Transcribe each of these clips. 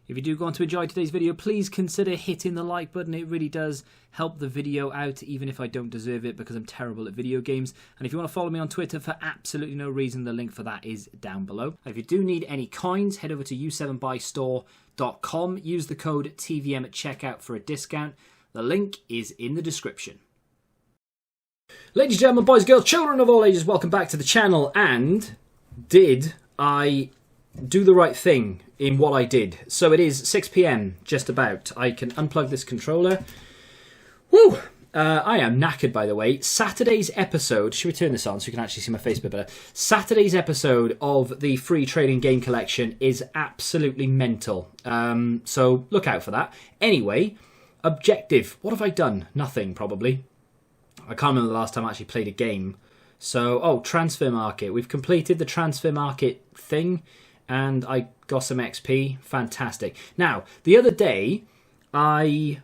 If you do go on to enjoy today's video, please consider hitting the like button. It really does help the video out, even if I don't deserve it because I'm terrible at video games. And if you want to follow me on Twitter for absolutely no reason, the link for that is down below. If you do need any coins, head over to u7buystore.com. Use the code TVM at checkout for a discount. The link is in the description. Ladies and gentlemen, boys, girls, children of all ages, welcome back to the channel. And did I do the right thing in what I did? So it is 6 PM, just about. I can unplug this controller. Woo! I am knackered, by the way. Saturday's episode, should we turn this on so you can actually see my face a bit better? Saturday's episode of the free trading game collection is absolutely mental. So look out for that. Anyway, objective. What have I done? Nothing, probably. I can't remember the last time I actually played a game. So, transfer market. We've completed the transfer market thing, and I got some XP. Fantastic. Now, the other day, I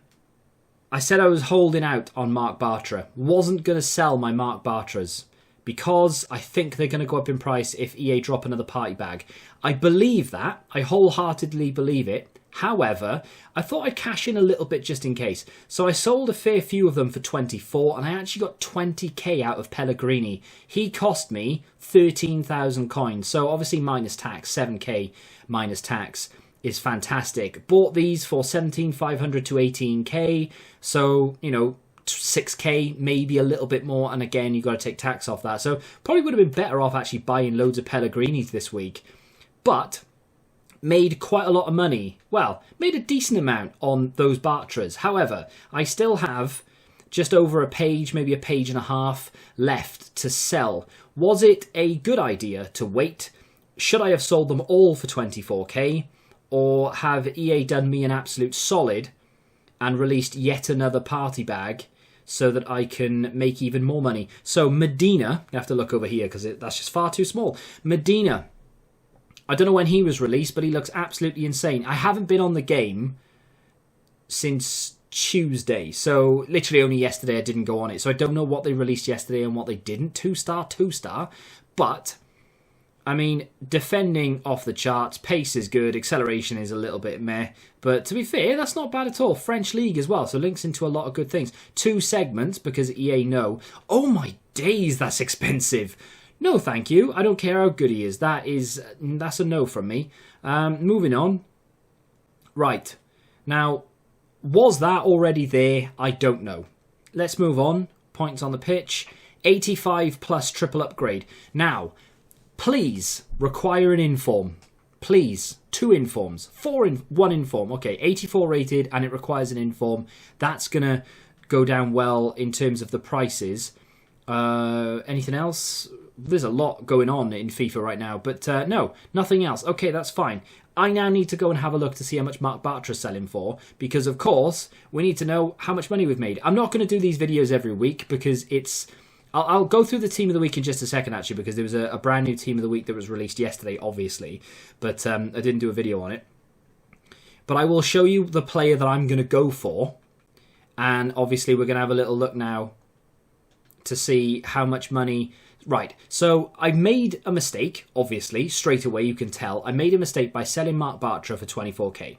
said I was holding out on Mark Bartra. Wasn't going to sell my Mark Bartras because I think they're going to go up in price if EA drop another party bag. I believe that. I wholeheartedly believe it. However, I thought I'd cash in a little bit just in case. So I sold a fair few of them for 24, and I actually got 20k out of Pellegrini. He cost me 13,000 coins. So obviously minus tax, 7k minus tax is fantastic. Bought these for 17,500 to 18k. So, you know, 6k, maybe a little bit more. And again, you've got to take tax off that. So probably would have been better off actually buying loads of Pellegrinis this week. But made quite a lot of money. Well, made a decent amount on those Bartras. However, I still have just over a page, maybe a page and a half left to sell. Was it a good idea to wait? Should I have sold them all for 24k? Or have EA done me an absolute solid and released yet another party bag so that I can make even more money? So Medina, you have to look over here because that's just far too small. Medina, I don't know when he was released, but he looks absolutely insane. I haven't been on the game since Tuesday. So literally only yesterday I didn't go on it. So I don't know what they released yesterday and what they didn't. 2-star, 2-star. But, I mean, defending off the charts. Pace is good. Acceleration is a little bit meh. But to be fair, that's not bad at all. French League as well. So links into a lot of good things. 2 segments because EA know. Oh my days, that's expensive. No, thank you. I don't care how good he is. That's a no from me. Moving on. Right. Now, was that already there? I don't know. Let's move on. Points on the pitch. 85 plus triple upgrade. Now, please require an inform. Please. 2 informs. 1 inform. Okay, 84 rated and it requires an inform. That's going to go down well in terms of the prices. Anything else? There's a lot going on in FIFA right now, but no, nothing else. Okay, that's fine. I now need to go and have a look to see how much Mark Bartra's selling for, because of course, we need to know how much money we've made. I'm not going to do these videos every week because it's... I'll go through the team of the week in just a second, actually, because there was a brand new team of the week that was released yesterday, obviously, but I didn't do a video on it. But I will show you the player that I'm going to go for, and obviously we're going to have a little look now to see how much money... Right, so I made a mistake, obviously, straight away you can tell. I made a mistake by selling Mark Bartra for 24k.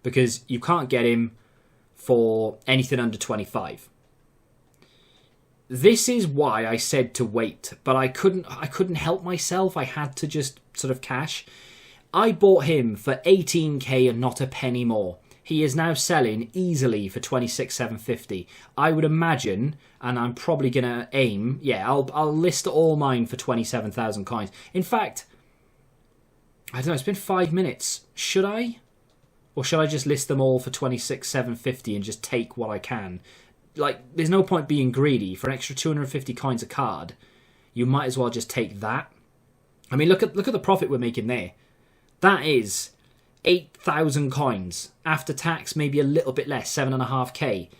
Because you can't get him for anything under 25. This is why I said to wait, but I couldn't help myself. I had to just sort of cash. I bought him for 18k and not a penny more. He is now selling easily for 26,750. I would imagine, and I'm probably going to aim, yeah, I'll list all mine for 27,000 coins. In fact, I don't know, it's been 5 minutes. Should I? Or should I just list them all for 26,750 and just take what I can? Like, there's no point being greedy. For an extra 250 coins a card, you might as well just take that. I mean, look at the profit we're making there. That is 8,000 coins. After tax, maybe a little bit less, 7.5k.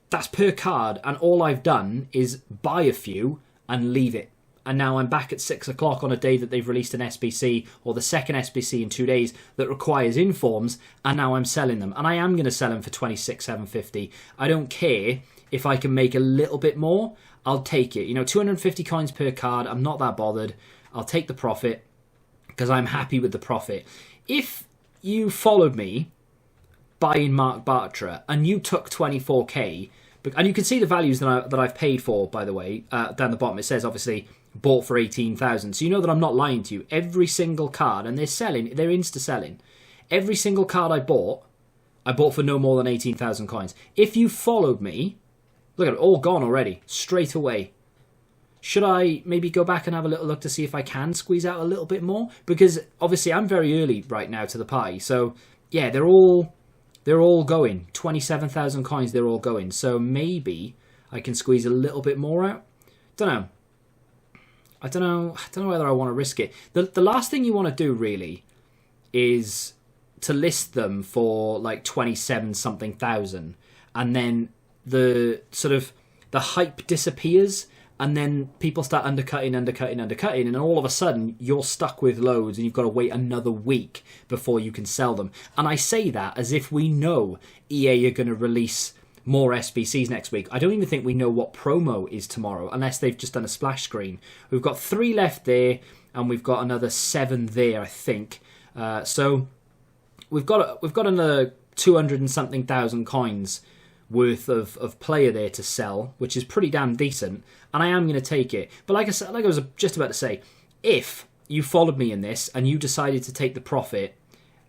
That's per card, and all I've done is buy a few and leave it. And now I'm back at 6 o'clock on a day that they've released an SBC, or the second SBC in 2 days, that requires informs, and now I'm selling them. And I am going to sell them for 26,750. I don't care if I can make a little bit more. I'll take it. You know, 250 coins per card, I'm not that bothered. I'll take the profit, because I'm happy with the profit. If you followed me buying Mark Bartra and you took 24k, and you can see the values that I've paid for, by the way, down the bottom. It says, obviously, bought for 18,000. So you know that I'm not lying to you. Every single card, and they're insta-selling. Every single card I bought for no more than 18,000 coins. If you followed me, look at it, all gone already, straight away. Should I maybe go back and have a little look to see if I can squeeze out a little bit more? Because obviously I'm very early right now to the party. So yeah, they're all going. 27,000 coins, they're all going. So maybe I can squeeze a little bit more out. I don't know whether I want to risk it. The last thing you want to do really is to list them for like 27 something thousand, and then the hype disappears, and then people start undercutting, and then all of a sudden you're stuck with loads and you've got to wait another week before you can sell them. And I say that as if we know EA are going to release more SBCs next week. I don't even think we know what promo is tomorrow, unless they've just done a splash screen. We've got 3 left there, and we've got another 7 there, I think. So we've got another 200 and something thousand coins worth of player there to sell, which is pretty damn decent, and I am going to take it. But like I was just about to say, if you followed me in this and you decided to take the profit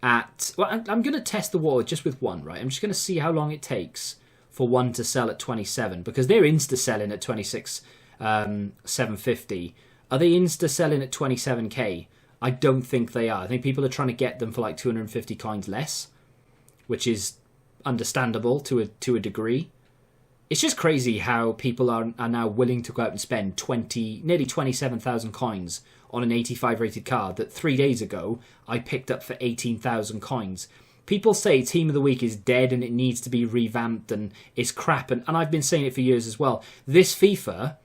at... Well, I'm going to test the water just with one, right? I'm just going to see how long it takes for one to sell at 27, because they're insta-selling at 26,750. Are they insta-selling at 27k? I don't think they are. I think people are trying to get them for like 250 coins less, which is understandable to a degree. It's just crazy how people are now willing to go out and spend nearly 27,000 coins on an 85 rated card that 3 days ago I picked up for 18,000 coins. People say Team of the Week is dead and it needs to be revamped and it's crap, and I've been saying it for years as well. This FIFA,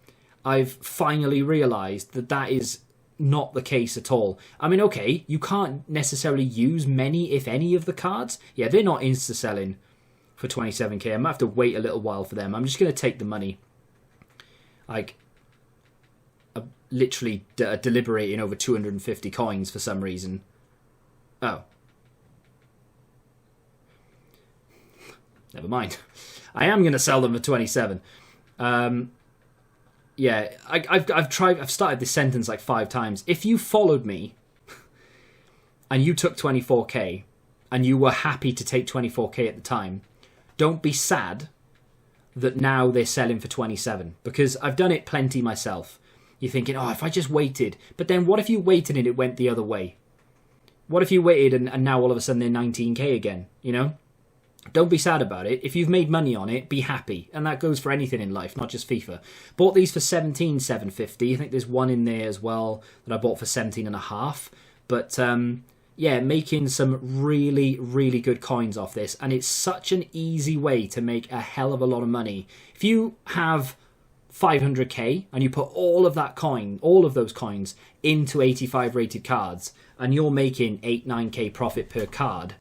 I've finally realised that is not the case at all. I mean, okay, you can't necessarily use many, if any, of the cards. Yeah, they're not insta-selling for 27k. I might have to wait a little while for them. I'm just going to take the money. Like, I'm literally deliberating over 250 coins for some reason. Oh. Never mind. I am going to sell them for 27. Yeah, I've started this sentence like 5 times. If you followed me and you took 24k and you were happy to take 24k at the time, don't be sad that now they're selling for 27, because I've done it plenty myself. You're thinking, oh, if I just waited. But then what if you waited and it went the other way? What if you waited and now all of a sudden they're 19k again, you know? Don't be sad about it. If you've made money on it, be happy. And that goes for anything in life, not just FIFA. Bought these for 17,750. I think there's one in there as well that I bought for 17.5. But yeah, making some really, really good coins off this. And it's such an easy way to make a hell of a lot of money. If you have 500k and you put all of those coins into 85 rated cards, and you're making 8-9k profit per card,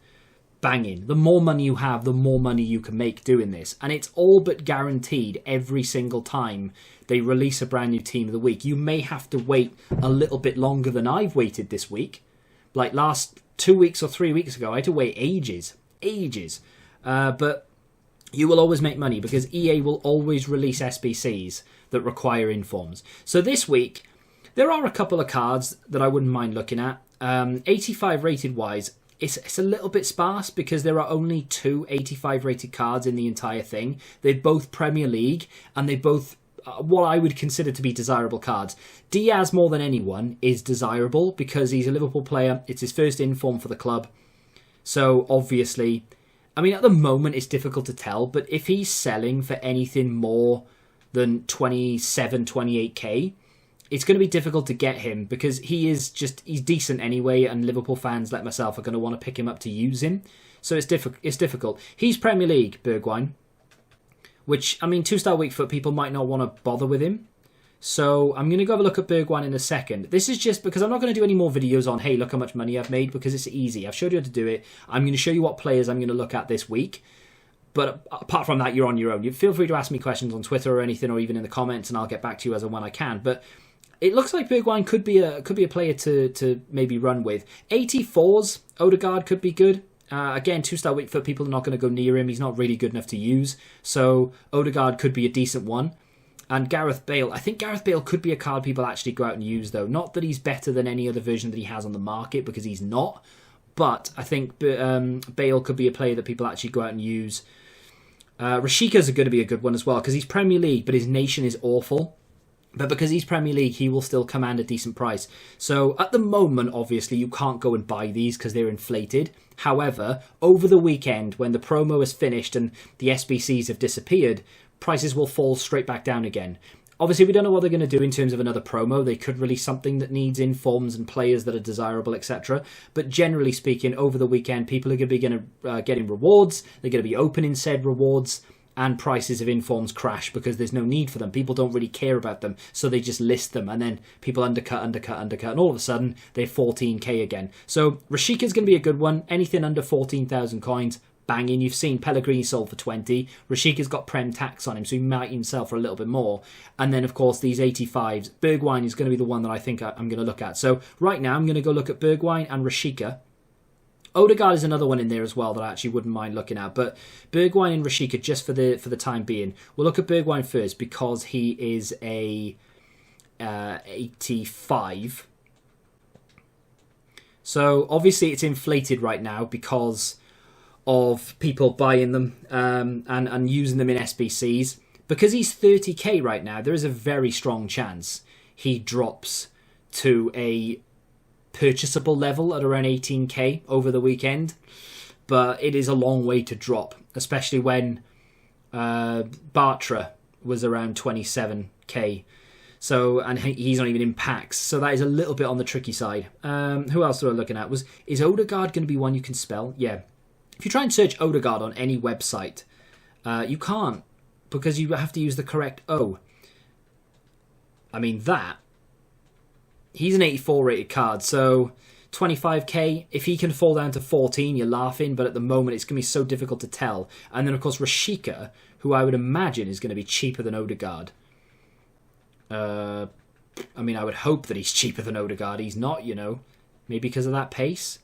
banging. The more money you have, the more money you can make doing this. And it's all but guaranteed every single time they release a brand new Team of the Week. You may have to wait a little bit longer than I've waited this week. Like last 2 weeks or 3 weeks ago, I had to wait ages. But you will always make money because EA will always release SBCs that require informs. So this week, there are a couple of cards that I wouldn't mind looking at. 85 rated wise, it's a little bit sparse because there are only 2 85 rated cards in the entire thing. They're both Premier League and they both what I would consider to be desirable cards. Diaz, more than anyone, is desirable because he's a Liverpool player. It's his first inform for the club. So obviously, I mean, at the moment it's difficult to tell, but if he's selling for anything more than 27, 28k, it's going to be difficult to get him because he's decent anyway, and Liverpool fans like myself are going to want to pick him up to use him. So it's difficult. He's Premier League, Bergwijn, which, I mean, 2-star weak foot people might not want to bother with him. So I'm going to go have a look at Bergwijn in a second. This is just because I'm not going to do any more videos on, hey, look how much money I've made, because it's easy. I've showed you how to do it. I'm going to show you what players I'm going to look at this week. But apart from that, you're on your own. You feel free to ask me questions on Twitter or anything, or even in the comments, and I'll get back to you as and when I can. But it looks like Bergwijn could be a player to maybe run with. 84s, Odegaard could be good. Again, 2-star weak foot, people are not going to go near him. He's not really good enough to use. So Odegaard could be a decent one. And Gareth Bale, I think Gareth Bale could be a card people actually go out and use, though. Not that he's better than any other version that he has on the market, because he's not. But I think Bale could be a player that people actually go out and use. Rashika's going to be a good one as well, because he's Premier League, but his nation is awful. But because he's Premier League, he will still command a decent price. So at the moment, obviously, you can't go and buy these because they're inflated. However, over the weekend, when the promo is finished and the SBCs have disappeared, prices will fall straight back down again. Obviously, we don't know what they're going to do in terms of another promo. They could release something that needs informs and players that are desirable, etc. But generally speaking, over the weekend, people are going to be getting rewards. They're going to be opening said rewards. And prices of informs crash because there's no need for them. People don't really care about them, so they just list them, and then people undercut, and all of a sudden they're 14k again. So Rashika's going to be a good one. Anything under 14,000 coins, banging. You've seen Pellegrini sold for 20. Rashika's got Prem tax on him, so he might even sell for a little bit more. And then, of course, these 85s. Bergwijn is going to be the one that I think I'm going to look at. So right now, I'm going to go look at Bergwijn and Rashika. Odegaard is another one in there as well that I actually wouldn't mind looking at. But Bergwijn and Rashika, just for the time being. We'll look at Bergwijn first because he is a 85. So obviously it's inflated right now because of people buying them and using them in SBCs. Because he's 30k right now, there is a very strong chance he drops to a purchasable level at around 18k over the weekend, but it is a long way to drop, especially when Bartra was around 27k. So, and he's not even in packs, so that is a little bit on the tricky side. Who else were I looking at? Is Odegaard going to be one you can spell? Yeah. If you try and search Odegaard on any website, you can't, because you have to use the correct O. I mean, he's an 84 rated card, so 25k. If he can fall down to 14, you're laughing, but at the moment it's going to be so difficult to tell. And then, of course, Rashika, who I would imagine is going to be cheaper than Odegaard. I mean, I would hope that he's cheaper than Odegaard. He's not, maybe because of that pace.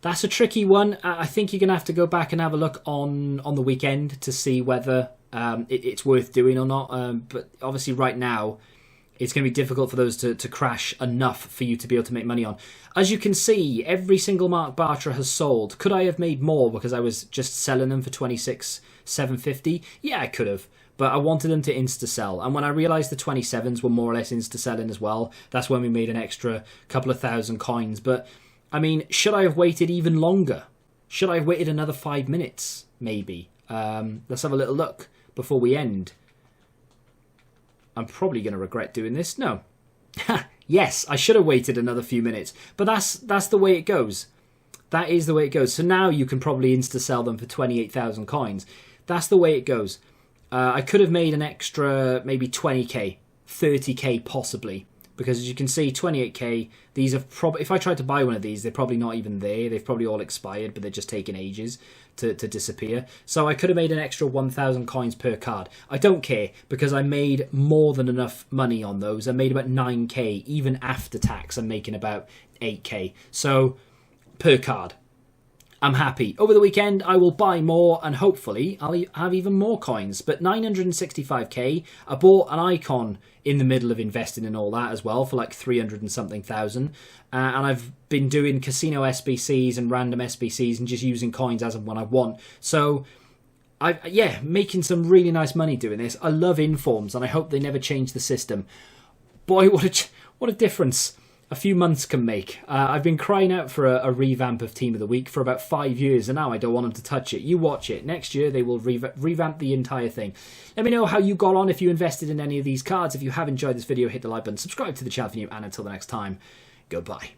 That's a tricky one. I think you're going to have to go back and have a look on the weekend to see whether it's worth doing or not. But obviously right now, it's going to be difficult for those to crash enough for you to be able to make money on. As you can see, every single Mark Bartra has sold. Could I have made more because I was just selling them for 26,750? Yeah, I could have. But I wanted them to insta-sell. And when I realised the 27s were more or less insta-selling as well, that's when we made an extra couple of thousand coins. But, I mean, should I have waited even longer? Should I have waited another 5 minutes? Maybe. Let's have a little look before we end. I'm probably going to regret doing this. No. Yes, I should have waited another few minutes. But that's the way it goes. That is the way it goes. So now you can probably insta-sell them for 28,000 coins. That's the way it goes. I could have made an extra maybe 20k, 30k possibly. Because as you can see, 28k, these have probably, if I tried to buy one of these, they're probably not even there. They've probably all expired, but they're just taking ages to disappear. So I could have made an extra 1,000 coins per card. I don't care, because I made more than enough money on those. I made about 9k, even after tax, I'm making about 8k. So, per card. I'm happy. Over the weekend, I will buy more, and hopefully I'll have even more coins. But 965k, I bought an icon in the middle of investing in all that as well for like 300 and something thousand. And I've been doing casino SBCs and random SBCs and just using coins as and when I want. So, making some really nice money doing this. I love informs, and I hope they never change the system. Boy, what a difference a few months can make. I've been crying out for a revamp of Team of the Week for about 5 years, and now I don't want them to touch it. You watch it. Next year, they will revamp the entire thing. Let me know how you got on, if you invested in any of these cards. If you have enjoyed this video, hit the like button, subscribe to the channel if you're new, and until the next time, goodbye.